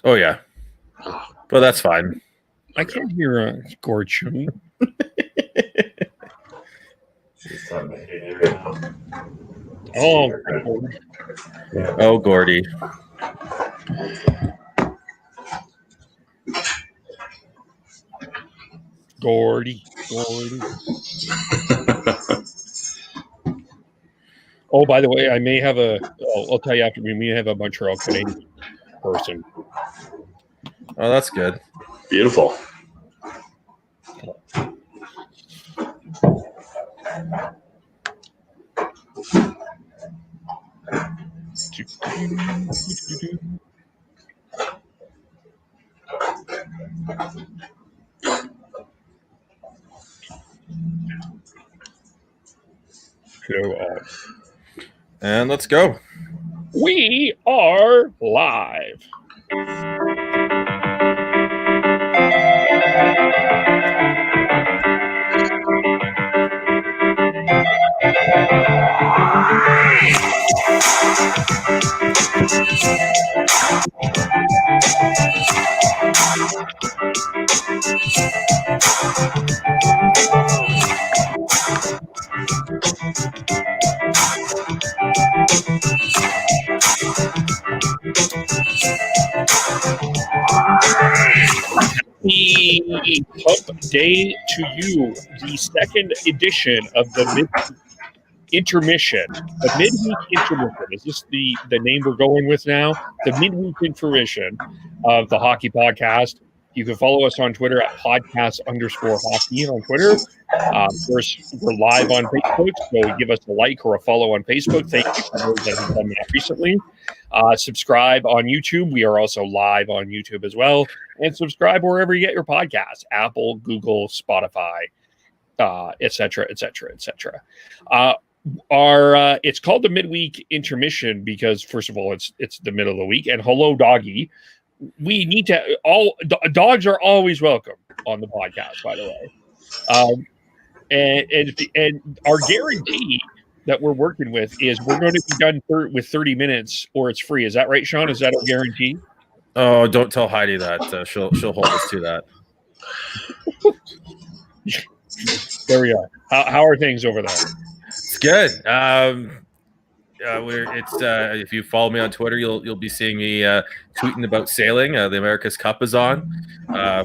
Oh, yeah. But that's fine. I can't hear a gourd chewing. Oh, oh, Gordy. Gordy. Oh, by the way, I may have I'll tell you after we may have a Montreal Canadiens person. Oh, that's good. Beautiful. Show all. And let's go. We are live. Happy Cup Day to you, the second edition of the intermission. The midweek intermission. Is this the name we're going with now? The midweek intermission of the Hockey Podcast. You can follow us on Twitter at podcast_hockey on Twitter. Of course, we're live on Facebook, so give us a like or a follow on Facebook. Thank you for those that have done that recently. Subscribe on YouTube. We are also live on YouTube as well. And subscribe wherever you get your podcasts, Apple, Google, Spotify, et cetera, et cetera, et cetera. It's called the midweek intermission because, first of all, it's the middle of the week. And hello, doggy. We need to dogs are always welcome on the podcast, by the way. And our guarantee that we're working with is we're going to be done with 30 minutes or it's free. Is that right, Sean? Is that a guarantee? Oh, don't tell Heidi that. She'll hold us to that. There we are. How are things over there? It's good. If you follow me on Twitter, you'll be seeing me tweeting about sailing. The America's Cup is on.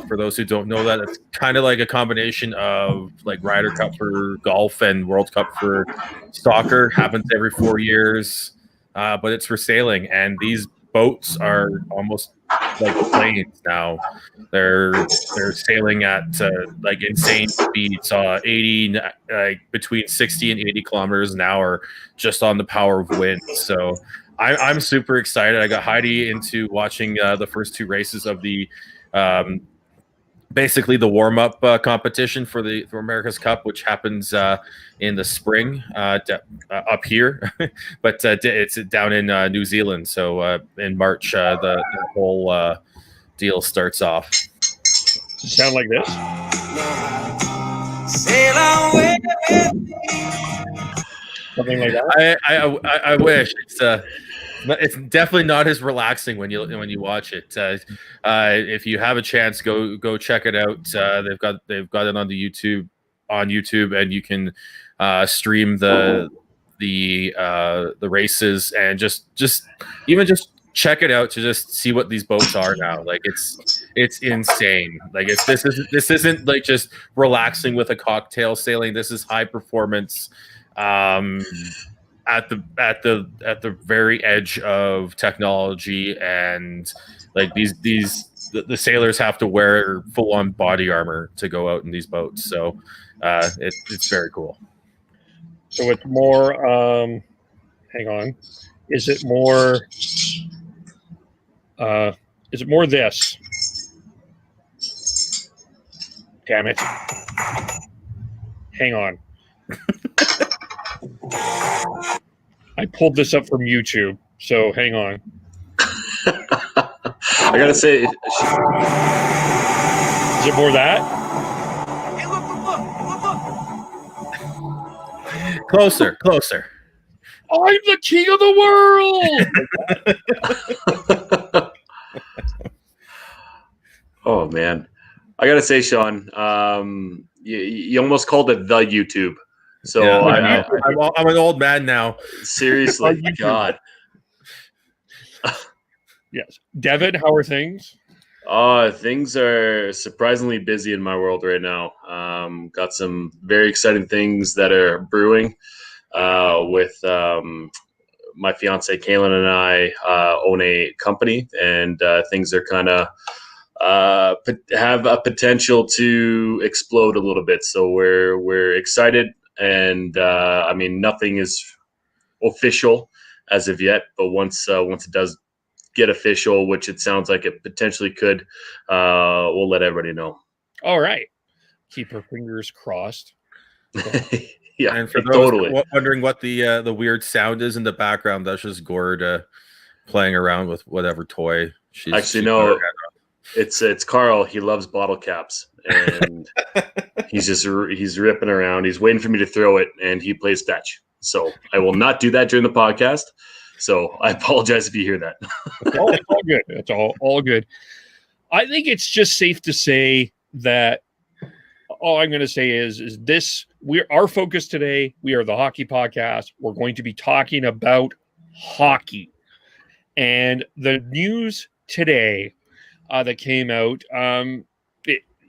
For those who don't know that, it's kind of like a combination of like Ryder Cup for golf and World Cup for soccer. Happens every 4 years, but it's for sailing. And these boats are almost like planes now. They're sailing at like insane speeds, 80, like between 60 and 80 kilometers an hour, just on the power of wind. So I'm super excited. I got Heidi into watching the first two races of the basically the warm-up competition for America's Cup, which happens in the spring up here, but it's down in New Zealand. So in March, the whole deal starts off. Does it sound like this? Something like that. I wish it's definitely not as relaxing when you watch it. If you have a chance, go check it out. They've got it on YouTube, and you can stream the races and just check it out to just see what these boats are now. Like it's insane. Like this isn't like just relaxing with a cocktail sailing. This is high performance. At the very edge of technology, and like the sailors have to wear full on body armor to go out in these boats. So it's very cool. So it's more. Hang on. Is it more? Is it more this? Damn it! Hang on. I pulled this up from YouTube, so hang on. I gotta say, is it more that? Hey, look. Closer. I'm the king of the world. Oh man, I gotta say, Sean, you almost called it the YouTube. So Yeah, I I'm an old man now. seriously, YouTube. God. Yes. Devin, how are things? Things are surprisingly busy in my world right now. Got some very exciting things that are brewing. With my fiance Kaylin and I own a company, and things are kind of have a potential to explode a little bit. So we're excited, and I mean nothing is official as of yet, but once it does get official, which it sounds like it potentially could, we'll let everybody know. All right. Keep her fingers crossed. Yeah, And for those totally. wondering what the weird sound is in the background, that's just Gord playing around with whatever toy she's Actually, she's no, it's Carl. He loves bottle caps, and he's ripping around. He's waiting for me to throw it, and he plays fetch. So I will not do that during the podcast. So I apologize if you hear that. It's all good. It's all good. I think it's just safe to say that all I'm going to say is this: our focus today. We are the hockey podcast. We're going to be talking about hockey, and the news today that came out.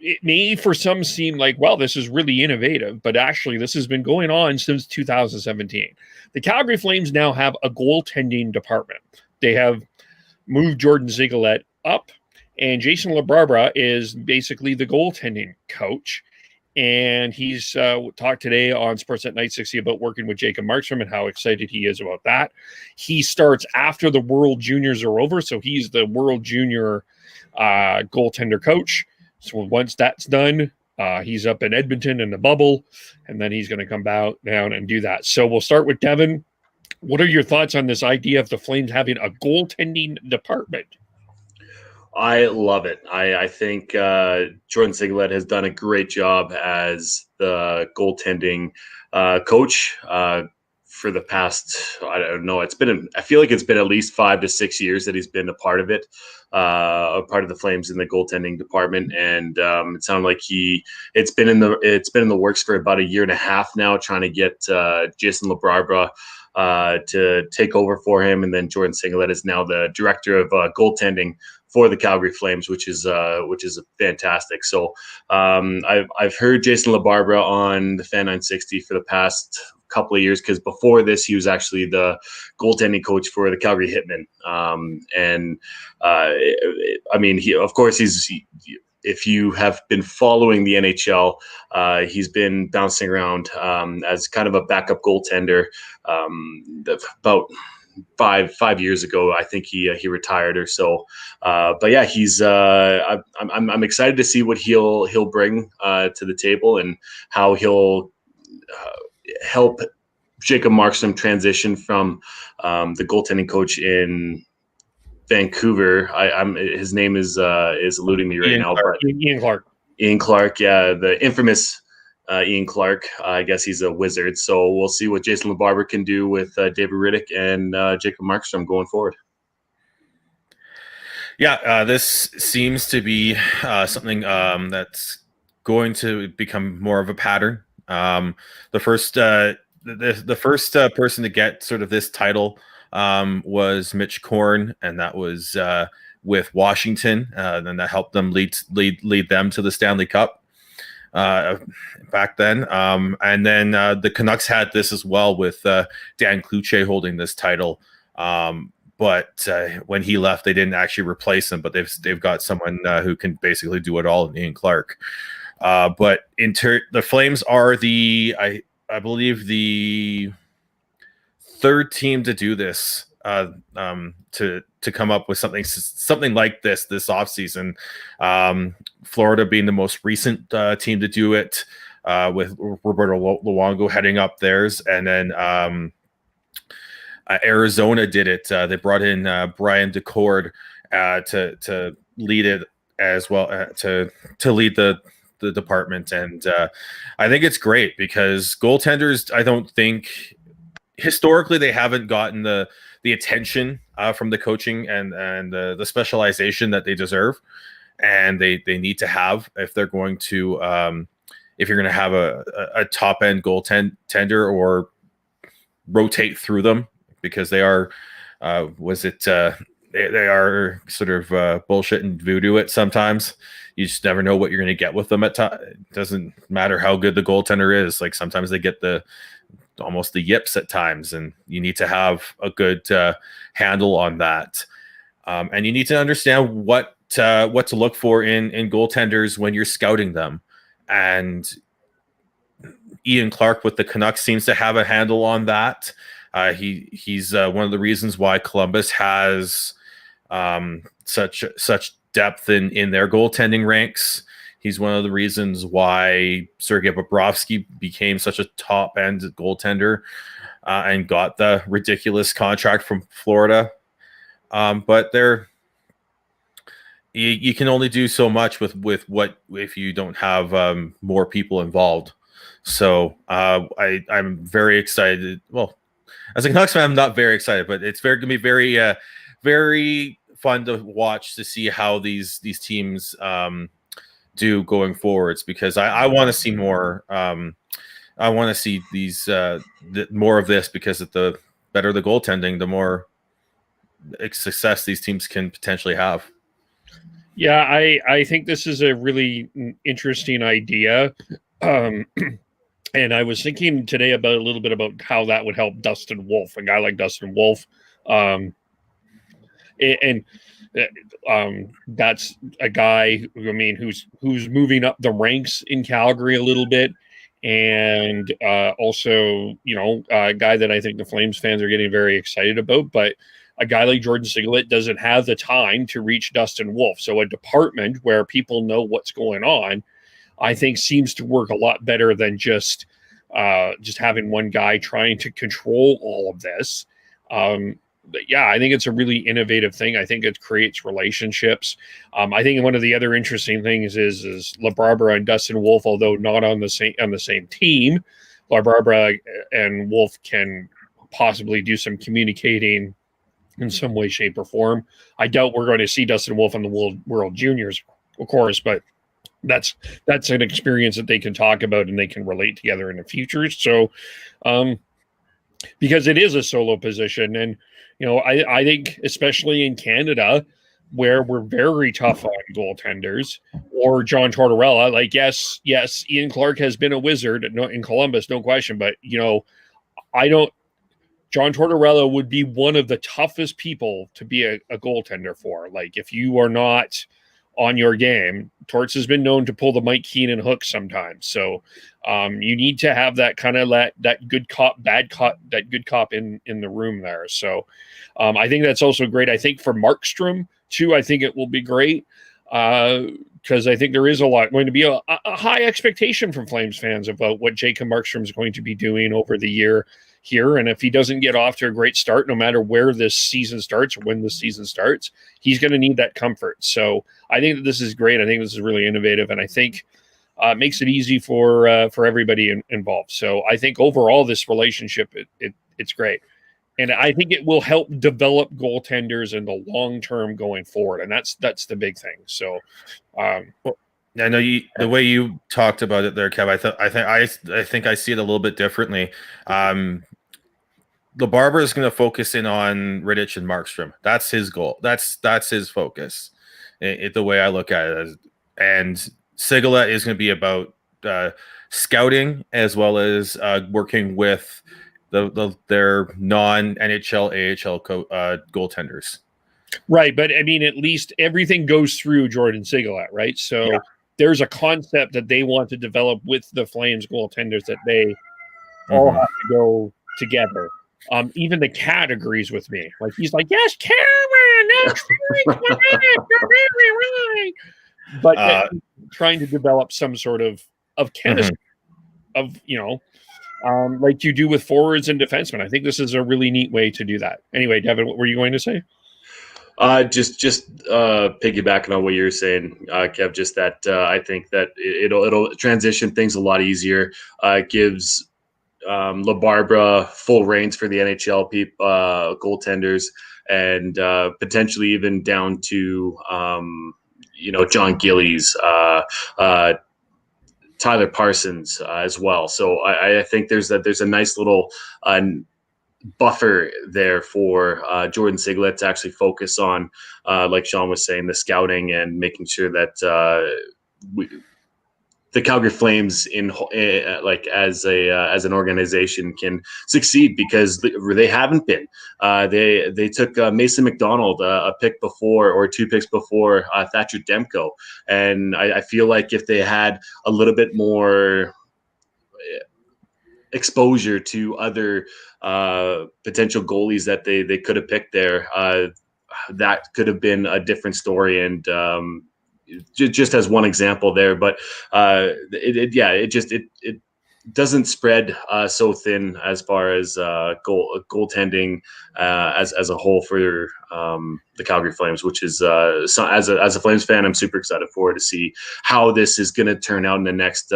It may for some seem like, well, this is really innovative, but actually this has been going on since 2017. The Calgary Flames now have a goaltending department. They have moved Jordan Ziegler up, and Jason LaBarbera is basically the goaltending coach. And he's talked today on Sportsnet 960 about working with Jacob Markstrom and how excited he is about that. He starts after the World Juniors are over, so he's the World Junior goaltender coach. So once that's done, he's up in Edmonton in the bubble, and then he's going to come down and do that. So we'll start with Devin. What are your thoughts on this idea of the Flames having a goaltending department? I love it. I think Jordan Ziegler has done a great job as the goaltending coach for the past, I don't know, I feel like it's been at least 5 to 6 years that he's been a part of it, a part of the Flames in the goaltending department. And it sounded like it's been in the works for about a year and a half now, trying to get Jason LaBarbera to take over for him. And then Jordan Ziegler is now the director of goaltending for the Calgary Flames, which is fantastic. So I've heard Jason LaBarbera on the Fan 960 for the past couple of years, because before this he was actually the goaltending coach for the Calgary Hitmen. I mean, if you have been following the NHL, he's been bouncing around as kind of a backup goaltender. About 5 years ago, I think he retired or so. But yeah, I'm excited to see what he'll bring to the table, and how he'll help Jacob Markstrom transition from the goaltending coach in Vancouver. His name is eluding me right now. But Ian Clark. Ian Clark, yeah, the infamous Ian Clark. I guess he's a wizard. So we'll see what Jason LaBarbera can do with David Riddick and Jacob Markstrom going forward. Yeah, this seems to be something that's going to become more of a pattern. The first person to get sort of this title was Mitch Korn, and that was with Washington, and that helped them lead them to the Stanley Cup back then. And then the Canucks had this as well with Dan Cloutier holding this title. But when he left, they didn't actually replace him, but they've got someone who can basically do it all in Ian Clark. But the Flames are I believe the third team to do this, to come up with something like this offseason. Florida being the most recent team to do it, with Roberto Luongo heading up theirs, and then Arizona did it. They brought in Brian DeCord to lead it as well, to lead the department. And I think it's great because goaltenders, I don't think historically they haven't gotten the attention from the coaching and the specialization that they deserve. and they need to have if they're going to if you're going to have a top end goaltender or rotate through them, because they are they are sort of bullshit and voodoo it sometimes. You just never know what you're going to get with them at times. It doesn't matter how good the goaltender is. Like sometimes they get almost the yips at times, and you need to have a good handle on that. And you need to understand what to look for in goaltenders when you're scouting them. And Ian Clark with the Canucks seems to have a handle on that. He's one of the reasons why Columbus has such depth in their goaltending ranks. He's one of the reasons why Sergei Bobrovsky became such a top end goaltender and got the ridiculous contract from Florida. But you can only do so much with what if you don't have more people involved. So I'm very excited. Well, as a Canucks fan, I'm not very excited, but it's going to be very very fun to watch to see how these teams do going forwards, because I want to see more. I want to see these more of this, because the better the goaltending, the more success these teams can potentially have. Yeah, I think this is a really interesting idea. And I was thinking today about a little bit about how that would help Dustin Wolf, a guy like Dustin Wolf. That's a guy, who's moving up the ranks in Calgary a little bit. And also, a guy that I think the Flames fans are getting very excited about. But a guy like Jordan Sigalet doesn't have the time to reach Dustin Wolf. So a department where people know what's going on, I think, seems to work a lot better than just having one guy trying to control all of this. But yeah, I think it's a really innovative thing. I think it creates relationships. I think one of the other interesting things is LaBarbera and Dustin Wolf, although not on the same team, LaBarbera and Wolf can possibly do some communicating in some way, shape, or form. I doubt we're going to see Dustin Wolf on the World Juniors, of course, but that's an experience that they can talk about and they can relate together in the future. So, because it is a solo position, and I think especially in Canada, where we're very tough on goaltenders, or John Tortorella, like yes, Ian Clark has been a wizard in Columbus, no question, but John Tortorella would be one of the toughest people to be a goaltender for. Like, if you are not on your game, Torts has been known to pull the Mike Keenan hook sometimes. So you need to have that kind of that good cop, bad cop, that good cop in the room there. So I think that's also great. I think for Markstrom too, I think it will be great because I think there is going to be a high expectation from Flames fans about what Jacob Markstrom is going to be doing over the year here. And if he doesn't get off to a great start, no matter where this season starts or when the season starts, he's going to need that comfort. So I think that this is great. I think this is really innovative, and I think it makes it easy for everybody involved. So I think overall this relationship, it's great. And I think it will help develop goaltenders in the long term going forward. And that's the big thing. So I know the way you talked about it there, Kev. I think I see it a little bit differently. LaBarbera is going to focus in on Rittich and Markstrom. That's his goal. That's his focus. The way I look at it, and Sigalet is going to be about scouting as well as working with their non-NHL, AHL goaltenders. Right, but I mean, at least everything goes through Jordan Sigalet, right? So yeah. There's a concept that they want to develop with the Flames goaltenders that they all have to go together. Even the cat agrees with me. Like, he's like, yes, Cameron, that's right. But trying to develop some sort of chemistry of, like you do with forwards and defensemen. I think this is a really neat way to do that. Anyway, Devin, what were you going to say? Just piggybacking on what you're saying, Kev, just that I think that it'll transition things a lot easier. It gives LaBarbera full reins for the NHL goaltenders, and potentially even down to John Gillies, Tyler Parsons as well. So I think there's a nice little buffer there for Jordan Siglet to actually focus on, like Sean was saying, the scouting and making sure that the Calgary Flames as an organization can succeed, because they haven't been. They took Mason McDonald a pick before, or 2 picks before, Thatcher Demko, and I feel like if they had a little bit more exposure to other potential goalies that they could have picked there, that could have been a different story. And just as one example there, but it doesn't spread so thin as far as goaltending as a whole for the Calgary Flames, which is so as a Flames fan, I'm super excited to see how this is going to turn out in the next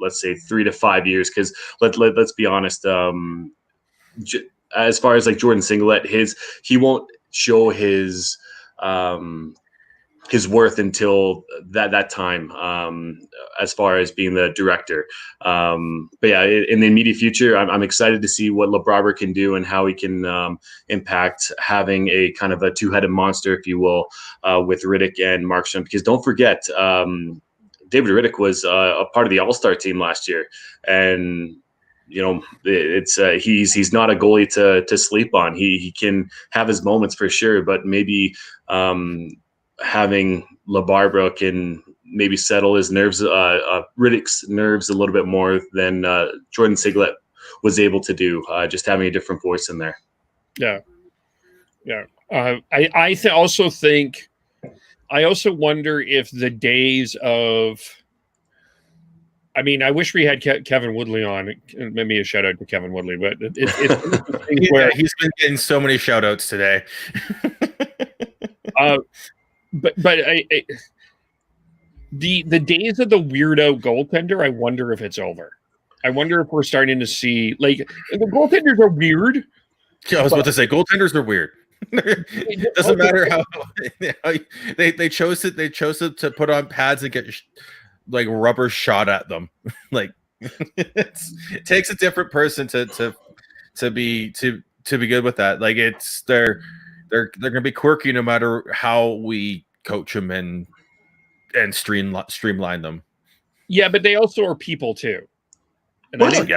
let's say 3 to 5 years, because let's be honest, as far as like Jordan Singlet, he won't show his worth until that time, as far as being the director. But yeah, in the immediate future, I'm excited to see what LeBron can do and how he can impact having a kind of a two-headed monster, if you will, with Riddick and Markstrom. Because don't forget, David Riddick was a part of the All-Star team last year, and it's he's not a goalie to sleep on. He can have his moments for sure, but maybe having LeBarbara can maybe settle his nerves, Riddick's nerves a little bit more than Jordan Siglet was able to do, just having a different voice in there. Yeah. I also wonder if the days of, I mean, I wish we had Kevin Woodley on. Maybe a shout out to Kevin Woodley, but it's where he's been getting so many shout outs today. But the days of the weirdo goaltender, I wonder if it's over. I wonder if we're starting to see, like, the goaltenders are weird. Yeah, I was about to say goaltenders are weird. It doesn't matter how they chose it. They chose to put on pads and get like rubber shot at them. Like it takes a different person to be good with that. Like they're gonna be quirky no matter how we coach them and streamline them. Yeah, but they also are people too. And I think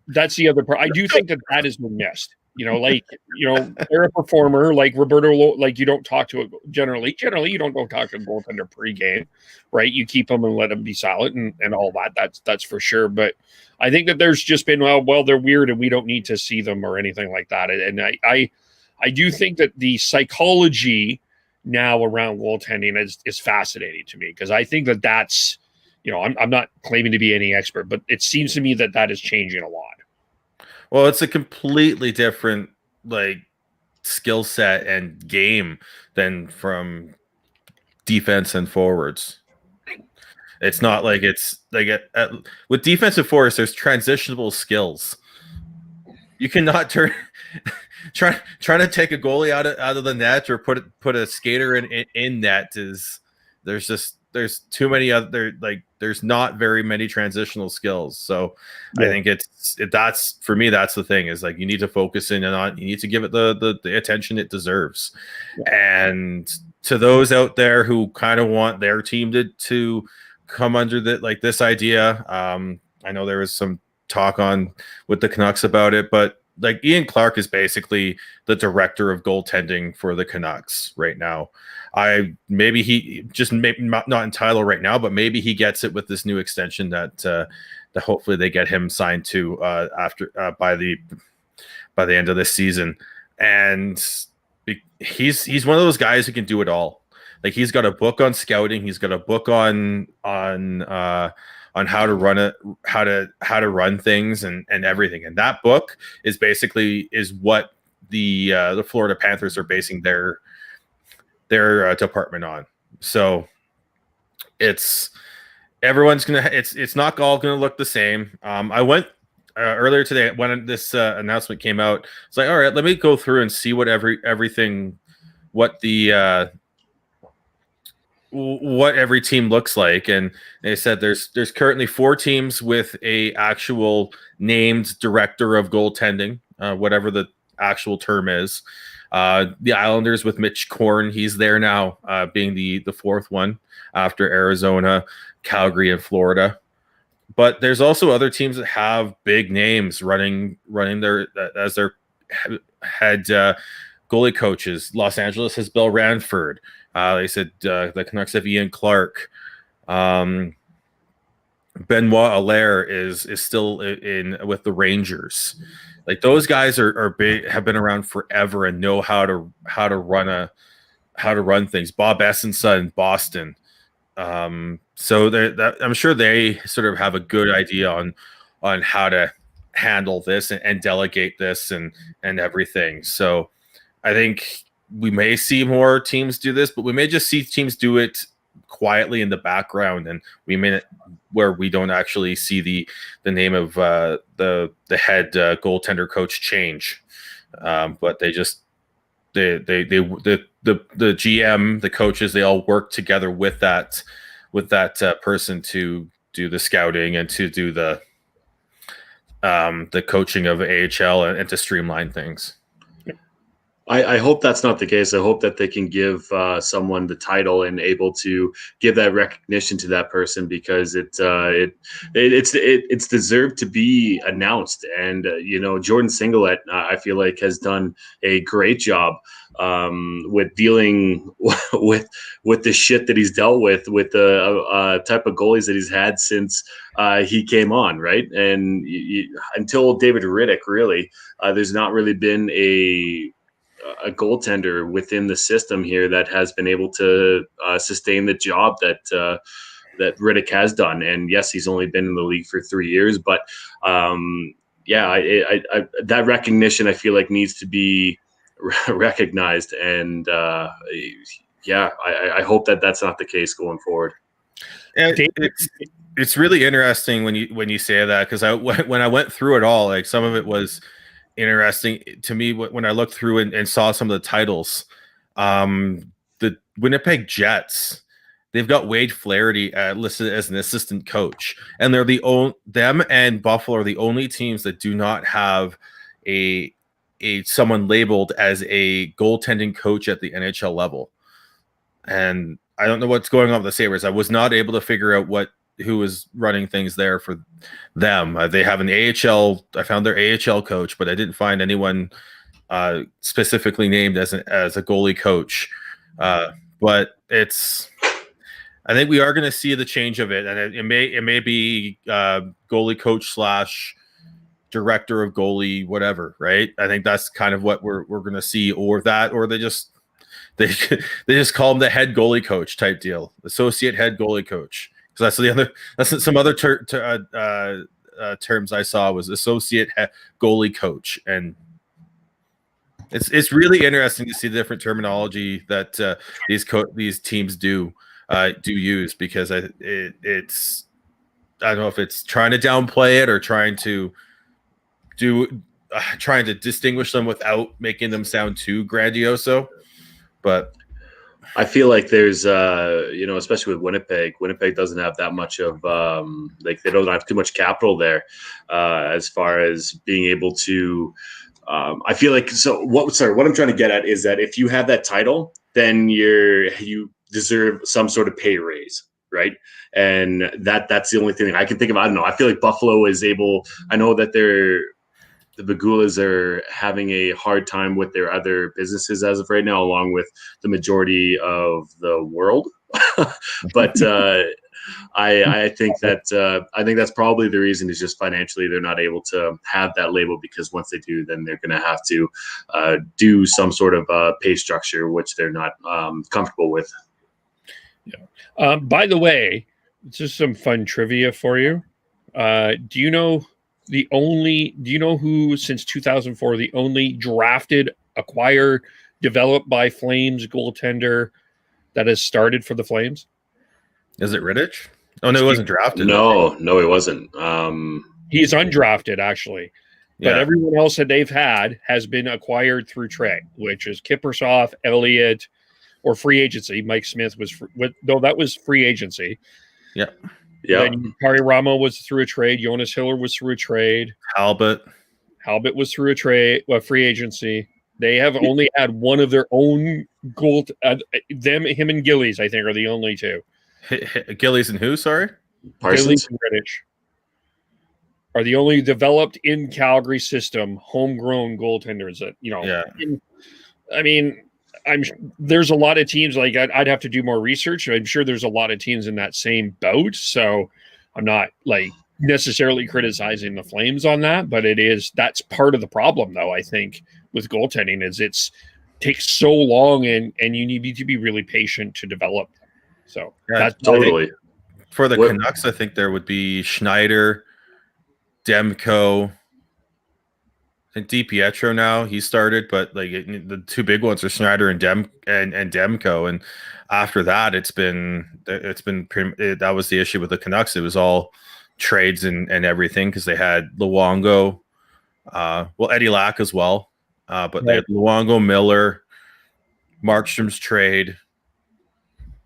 that's the other part. I do think that has been missed. They're a performer like Roberto. Like you don't talk to generally you don't go talk to a goaltender pregame, right? You keep them and let them be solid and all that. That's for sure. But I think that there's just been well they're weird and we don't need to see them or anything like that. And I do think that the psychology now around goaltending is fascinating to me, because I think that's I'm not claiming to be any expert, but it seems to me that is changing a lot. Well, it's a completely different skill set and game than from defense and forwards. It's not like it's like with defensive forwards, there's transitionable skills. You cannot trying to take a goalie out of the net or put a skater in net there's too many other there's not very many transitional skills. So yeah. I think that's for me, that's the thing, is you need to focus in on, you need to give it the attention it deserves. Yeah. And to those out there who kind of want their team to come under this idea, I know there was some talk on with the Canucks about it, but Ian Clark is basically the director of goaltending for the Canucks right now. Maybe he just not in title right now, but maybe he gets it with this new extension that hopefully they get him signed to by the end of this season. And he's one of those guys who can do it all. He's got a book on scouting. He's got a book on how to run it, how to run things and everything. And that book is what the Florida Panthers are basing their department on. So it's not all gonna look the same. I went earlier today when this announcement came out. It's all right, let me go through and see what everything, what the what every team looks like, and they said there's currently 4 teams with a actual named director of goaltending, whatever the actual term is. The Islanders with Mitch Korn, he's there now, being the 4th one after Arizona, Calgary, and Florida. But there's also other teams that have big names running their as their head goalie coaches. Los Angeles has Bill Ranford. They said the Canucks have Ian Clark. Benoit Allaire is still in with the Rangers. Like, those guys are big, have been around forever and know how to run things. Bob Essenson, Boston. So I'm sure they sort of have a good idea on how to handle this and delegate this and everything. So I think we may see more teams do this, but we may just see teams do it quietly in the background, and we may where we don't actually see the name of the head goaltender coach change, but they just the GM, the coaches, they all work together with that person to do the scouting and to do the coaching of AHL and to streamline things. I hope that's not the case. I hope that they can give someone the title and able to give that recognition to that person, because it's deserved to be announced. And Jordan Singlet, I feel like, has done a great job with dealing with the shit that he's dealt with the type of goalies that he's had since he came on, right? And until David Riddick, really, there's not really been a goaltender within the system here that has been able to sustain the job that Riddick has done. And yes, he's only been in the league for 3 years, but that recognition, I feel like, needs to be recognized. And I hope that that's not the case going forward. It's really interesting when you say that, because when I went through it all, like, some of it was interesting to me when I looked through and saw some of the titles. The Winnipeg Jets, they've got Wade Flaherty listed as an assistant coach, and they're them and Buffalo are the only teams that do not have a someone labeled as a goaltending coach at the NHL level. And I don't know what's going on with the Sabres. I was not able to figure out who was running things there for them. They have an AHL. I found their AHL coach, but I didn't find anyone specifically named as a goalie coach. But I think we are going to see the change of it, and it may be goalie coach / director of goalie, whatever. Right? I think that's kind of what we're going to see, or they just call him the head goalie coach type deal, associate head goalie coach. So that's some other terms I saw was associate goalie coach, and it's really interesting to see the different terminology that these teams do use, because it's I don't know if it's trying to downplay it or trying to distinguish them without making them sound too grandioso, but I feel like there's, especially with Winnipeg doesn't have that much of, they don't have too much capital there as far as being able to, I feel like, what I'm trying to get at is that if you have that title, then you deserve some sort of pay raise, right? And that's the only thing I can think of. I don't know. I feel like Buffalo is able, I know that the Bagulas are having a hard time with their other businesses as of right now, along with the majority of the world. But I think that's probably the reason, is just financially they're not able to have that label, because once they do, then they're going to have to do some sort of pay structure, which they're not comfortable with. Yeah. By the way, just some fun trivia for you. Do you know who, since 2004, the only drafted, acquired, developed by Flames goaltender that has started for the Flames? Is it Rittich? Oh, no, he wasn't drafted. No, he wasn't. He's undrafted, actually. But everyone else that they've had has been acquired through trade, which is Kiprusoff, Elliott, or free agency. Mike Smith was that was free agency. Yeah. Then Kari Ramo was through a trade. Jonas Hiller was through a trade. Halbert was through a trade, free agency. They have only had one of their own goal. Him and Gillies, I think, are the only two. Gillies and who? Sorry, Parsons. Gillies and British are the only developed in Calgary system homegrown goaltenders that Yeah. I mean, there's a lot of teams. Like I'd have to do more research. I'm sure there's a lot of teams in that same boat. So I'm not like necessarily criticizing the Flames on that, but that's part of the problem, though. I think with goaltending is takes so long, and you need to be really patient to develop. So that's totally for the Canucks. I think there would be Schneider, Demko. I think DiPietro now he started, but like the two big ones are Schneider and Demko, and after that that was the issue with the Canucks. It was all trades and everything because they had Luongo, Eddie Lack as well, but they had Luongo, Miller, Markstrom's trade.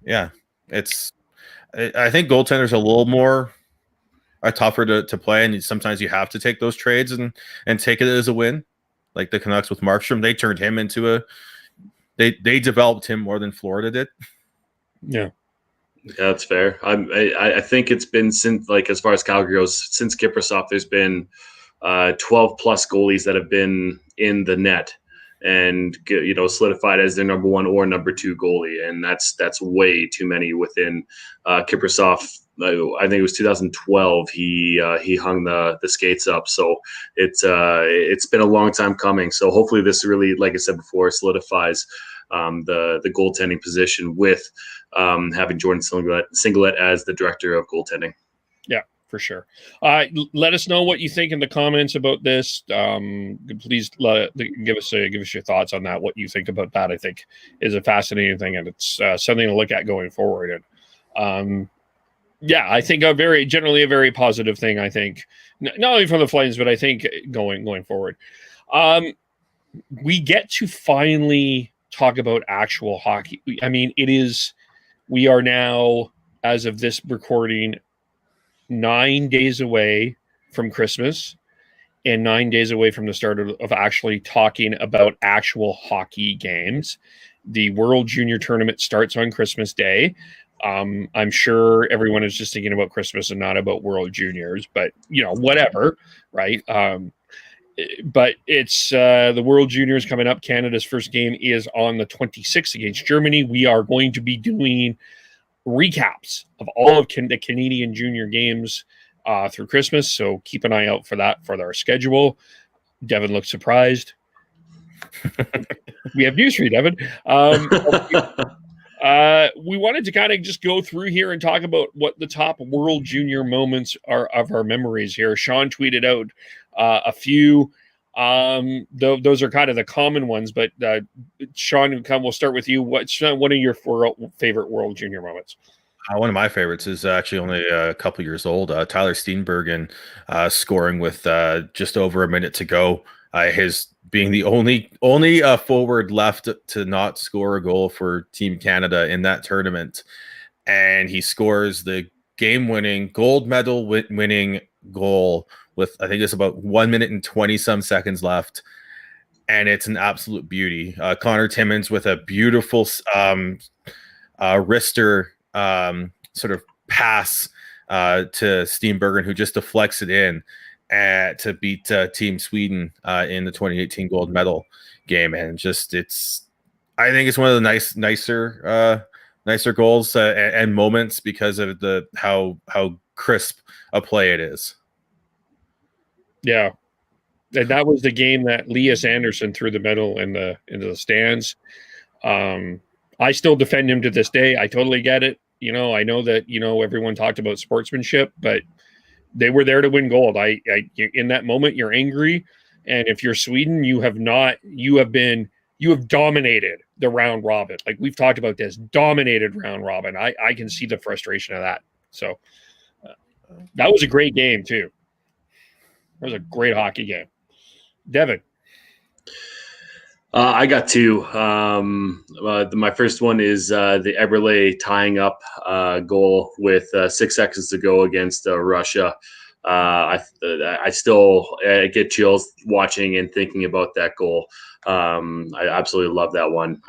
Yeah, I think goaltenders are a little more tougher to play, and sometimes you have to take those trades and take it as a win. Like the Canucks with Markstrom, they turned him into they developed him more than Florida did. Yeah. Yeah, that's fair. I think it's been since, like, as far as Calgary goes, since Kiprusoff, there's been 12 plus goalies that have been in the net and solidified as their number one or number two goalie, and that's way too many within Kiprusoff. I think it was 2012. He hung the skates up, so it's been a long time coming. So hopefully this really, like I said before, solidifies the goaltending position with having Jordan Singlet as the director of goaltending. Yeah, for sure. Let us know what you think in the comments about this. Please give us your thoughts on that. What you think about that, I think, is a fascinating thing, and it's something to look at going forward. And I think generally a very positive thing. I think not only from the Flames, but I think going forward, we get to finally talk about actual hockey. I mean, we are now, as of this recording, 9 days away from Christmas and 9 days away from the start of actually talking about actual hockey games. The World Junior Tournament starts on Christmas Day. I'm sure everyone is just thinking about Christmas and not about World Juniors, but whatever, right? But it's the World Juniors coming up. Canada's first game is on the 26th against Germany. We are going to be doing recaps of all of the Canadian junior games through Christmas. So keep an eye out for that for our schedule. Devin looks surprised. We have news for you, Devin. We wanted to kind of just go through here and talk about what the top World Junior moments are of our memories here. Sean tweeted out a few. Those are kind of the common ones, but Sean, we'll start with you. What's one of your favorite World Junior moments? One of my favorites is actually only a couple years old. Tyler Steenbergen scoring with just over a minute to go. His being the only forward left to not score a goal for Team Canada in that tournament, and he scores the game-winning, gold medal winning goal with, I think it's about 1 minute and 20 some seconds left, and it's an absolute beauty. Connor Timmins with a beautiful wrister sort of pass to Steenbergen, who just deflects it in to beat Team Sweden in the 2018 gold medal game. And just I think it's one of the nicer goals and moments because of how crisp a play it is. Yeah. And that was the game that Elias Anderson threw the medal into the stands. I still defend him to this day. I totally get it. I know that, everyone talked about sportsmanship, but they were there to win gold. In that moment, you're angry. And if you're Sweden, you have dominated the round robin. Like we've talked about this, dominated round robin. I can see the frustration of that. So that was a great game too. That was a great hockey game. Devin. I got two. My first one is the Eberle tying up goal with 6 seconds to go against Russia. I still get chills watching and thinking about that goal. I absolutely love that one.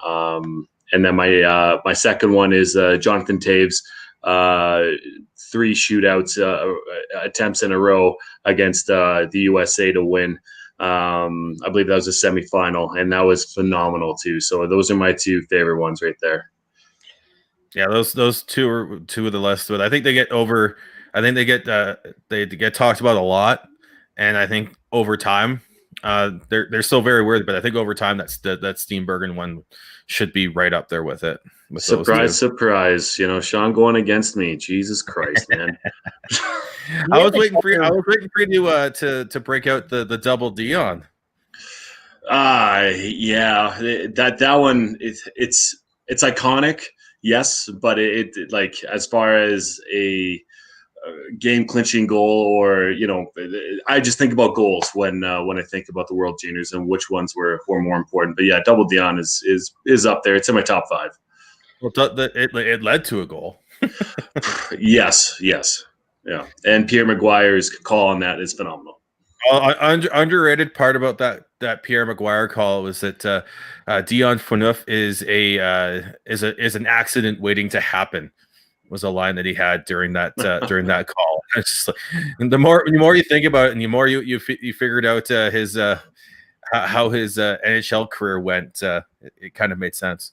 And then my second one is Jonathan Taves, 3 shootouts attempts in a row against the USA to win. I believe that was a semifinal, and that was phenomenal too. So those are my 2 favorite ones right there. Yeah, those two are 2 of the list, but I think they get over. I think they get talked about a lot, and I think over time, they're still very weird. But I think over time, that Steenbergen one should be right up there with it. With Surprise! Sean going against me. Jesus Christ, man! I was waiting for you to break out the double Dion. Yeah, that one it's iconic, yes, but it like as far as a game clinching goal, or I just think about goals when I think about the World Juniors and which ones were more important. But yeah, double Dion is up there. It's in my top 5. Well, it led to a goal. Yes. Yeah, and Pierre Maguire's call on that is phenomenal. Underrated part about that Pierre Maguire call was that Dion Phaneuf is an accident waiting to happen. Was a line that he had during that call. It's just like, and the more you think about it, and the more you figured out his how his NHL career went, it kind of made sense.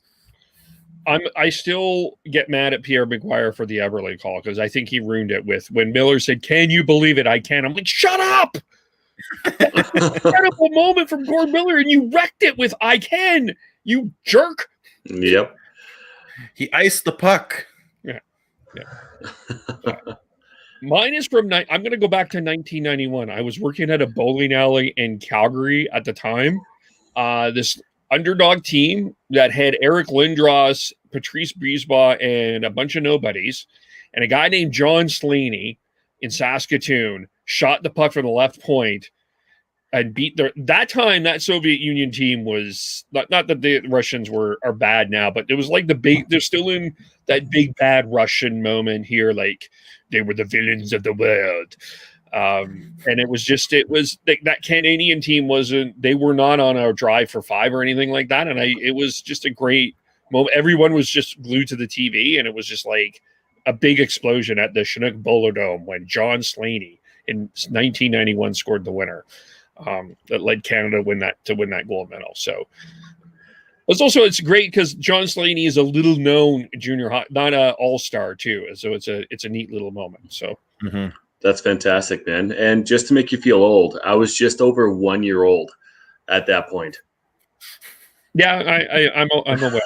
I still get mad at Pierre Maguire for the Eberle call, because I think he ruined it with when Miller said, "Can you believe it? I can." I'm like, shut up! Incredible moment from Gord Miller, and you wrecked it with "I can." You jerk. Yep. He iced the puck. Yeah. Mine is from. I'm going to go back to 1991. I was working at a bowling alley in Calgary at the time. This underdog team that had Eric Lindros, Patrice Brisebois, and a bunch of nobodies, and a guy named John Slaney in Saskatoon shot the puck from the left point and beat that time. That Soviet Union team was not that the Russians are bad now, but it was like they're still in that big bad Russian moment here, like they were the villains of the world. And it was that Canadian team they were not on our drive for 5 or anything like that. And it was just a great moment. Everyone was just glued to the TV, and it was just like a big explosion at the Chinook Bowler Dome when John Slaney in 1991 scored the winner. That led Canada to win that gold medal. So it's great because John Slaney is a little known junior hockey, not an all-star too. So it's a neat little moment. So. Mm-hmm. That's fantastic, man. And just to make you feel old, I was just over 1 year old at that point. Yeah, I'm aware.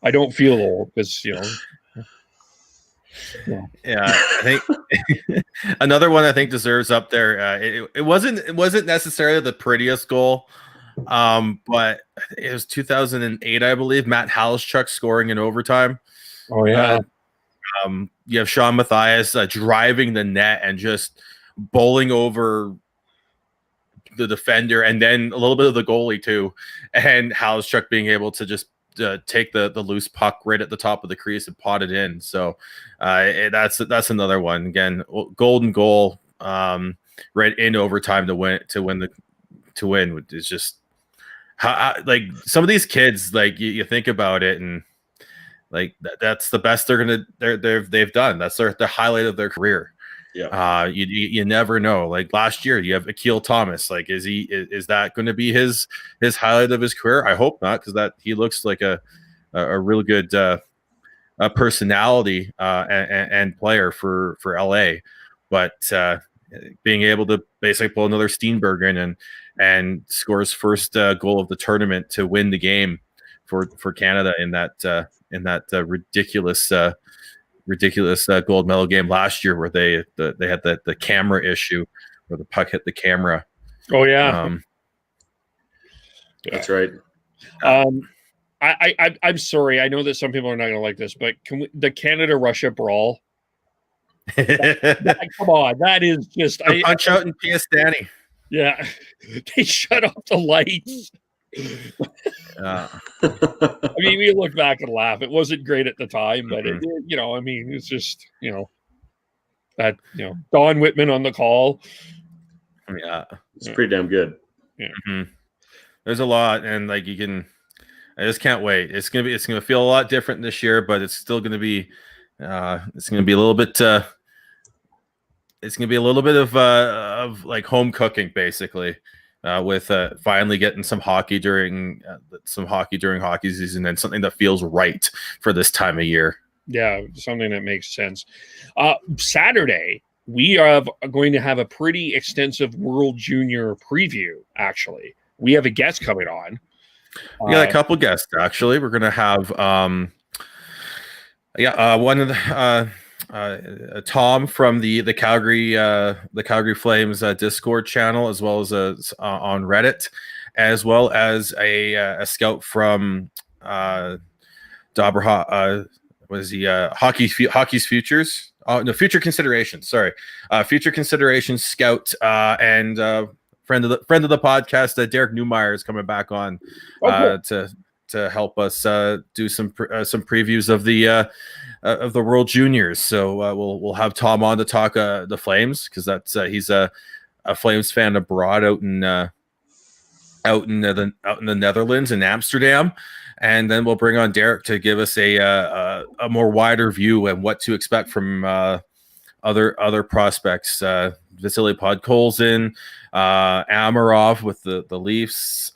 I don't feel old because Yeah, I think another one I think deserves up there. It wasn't necessarily the prettiest goal, but it was 2008, I believe. Matt Halschuk scoring in overtime. Oh yeah. You have Sean Mathias driving the net and just bowling over the defender, and then a little bit of the goalie too, and Halschuk being able to just take the loose puck right at the top of the crease and pot it in. So that's another one. Again, golden goal right in overtime to win. It's just how like some of these kids, like you think about it, and like that's the best they've done. That's the highlight of their career. Yeah. You never know. Like last year, you have Akil Thomas. Like, is that going to be his highlight of his career? I hope not, because that he looks like a real good personality and player for LA. But being able to basically pull another Steenbergen and score his first goal of the tournament to win the game for Canada in that ridiculous gold medal game last year, where they had the camera issue where the puck hit the camera. Oh yeah, that's right. I'm sorry. I know that some people are not going to like this, but the Canada-Russia brawl? Come on, that is just punch out in Piastani. Yeah, they shut off the lights. Uh, I mean, we look back and laugh. It wasn't great at the time, but I mean, it's just, that, Don Whitman on the call. yeah, it's pretty damn good. Mm-hmm. There's a lot, and like I just can't wait. It's gonna feel a lot different this year, but it's still gonna be, it's gonna be a little bit. It's gonna be a little bit of like home cooking, basically, with finally getting some hockey during hockey season, and something that feels right for this time of year. Yeah, something that makes sense. Saturday, we are going to have a pretty extensive World Junior preview, actually. We have a guest coming on. We got a couple guests, actually. We're going to have one of the Tom from the Calgary Flames Discord channel, as well as on Reddit, as well as a scout from Dabra. Was he Hockey's Futures? No, Future Considerations. Sorry, Future Considerations scout and friend of the podcast. Derek Newmeyer is coming back on to help us do some previews of the World Juniors. So we'll have Tom on to talk the Flames, because that's he's a Flames fan abroad out in the Netherlands, in Amsterdam. And then we'll bring on Derek to give us a more wider view and what to expect from other prospects. Vasily Podkolzin, Amarov with the Leafs,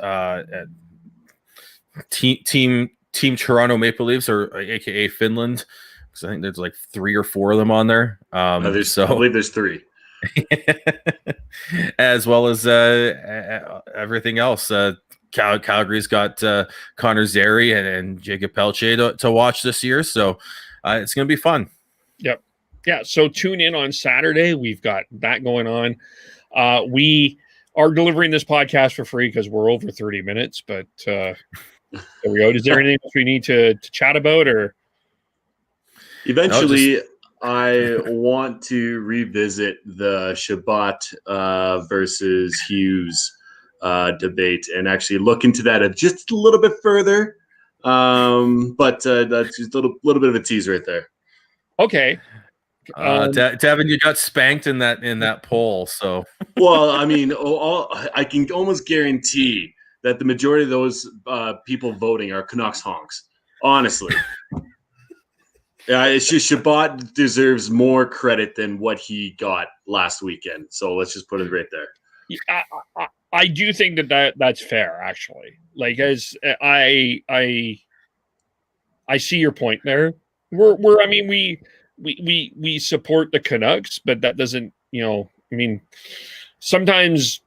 team Toronto Maple Leafs, or AKA Finland, because I think there's like 3 or 4 of them on there. I believe there's 3. As well as everything else. Calgary's got Connor Zary and Jacob Pelche to watch this year, so it's going to be fun. Yep. Yeah, so tune in on Saturday. We've got that going on. We are delivering this podcast for free because we're over 30 minutes, but there we go. Is there anything else we need to chat about? Or eventually, I want to revisit the Shabbat versus Hughes debate and actually look into that just a little bit further. But that's just a little bit of a tease right there. Okay. Devin, you got spanked in that poll. So, well, I mean, I can almost guarantee that the majority of those people voting are Canucks honks. Honestly, it's just Shabbat deserves more credit than what he got last weekend. So let's just put it right there. I do think that's fair, actually. Like, as I see your point there. We support the Canucks, but that doesn't, sometimes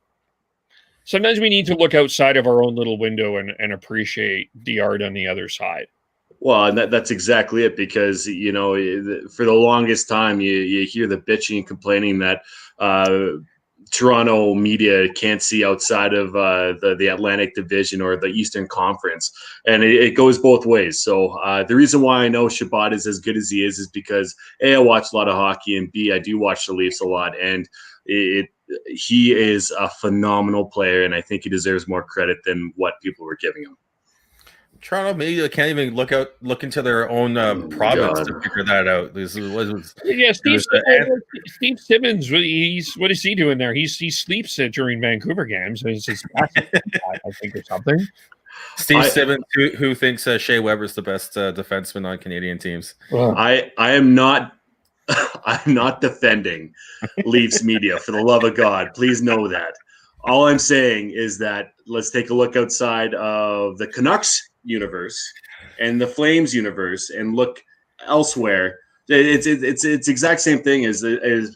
we need to look outside of our own little window and appreciate the art on the other side. Well, and that's exactly it, because, for the longest time, you hear the bitching and complaining that Toronto media can't see outside of the Atlantic Division or the Eastern Conference, and it goes both ways. So the reason why I know Shabbat is as good as he is because A, I watch a lot of hockey, and B, I do watch the Leafs a lot, and he is a phenomenal player, and I think he deserves more credit than what people were giving him. Toronto media can't even look into their own province to figure that out. Steve Simmons. What is he doing there? He sleeps during Vancouver games. It's just, I think, or something. Steve Simmons, who thinks Shea Weber's the best defenseman on Canadian teams. Well, I am not. I'm not defending Leafs media, for the love of God. Please know that. All I'm saying is that let's take a look outside of the Canucks universe and the Flames universe and look elsewhere. It's exact same thing as Sasha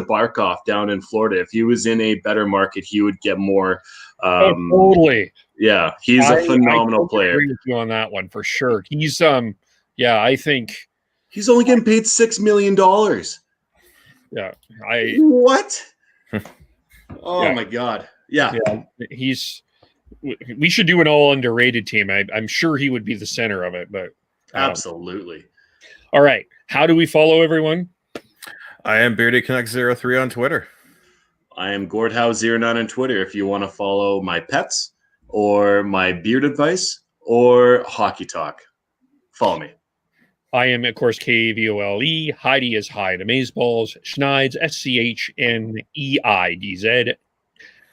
Barkov down in Florida. If he was in a better market, he would get more. Totally. Yeah, he's a phenomenal player. Agree with you on that one for sure. He's I think he's only getting paid $6 million. Yeah, what? Oh my God. Yeah. We should do an all underrated team. I'm sure he would be the center of it, but absolutely. All right. How do we follow everyone? I am Bearded Connect 03 on Twitter. I am Gordhouse09 on Twitter. If you want to follow my pets, or my beard advice, or hockey talk. Follow me. I am, of course, KVOLE. Heidi is Hyde Amazeballs. Schneids, SCHNEIDZ.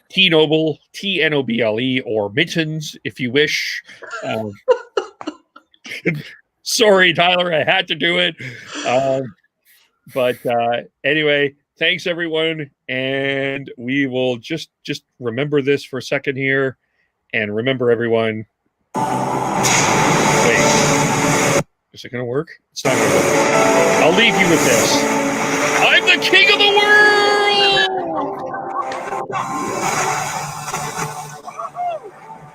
T-Noble, TNOBLE, or Mittens, if you wish. Sorry, Tyler, I had to do it. But anyway, thanks, everyone. And we will just remember this for a second here. And remember, everyone. Wait. Is it going to work? It's not going to work. I'll leave you with this. I'm the king of the world!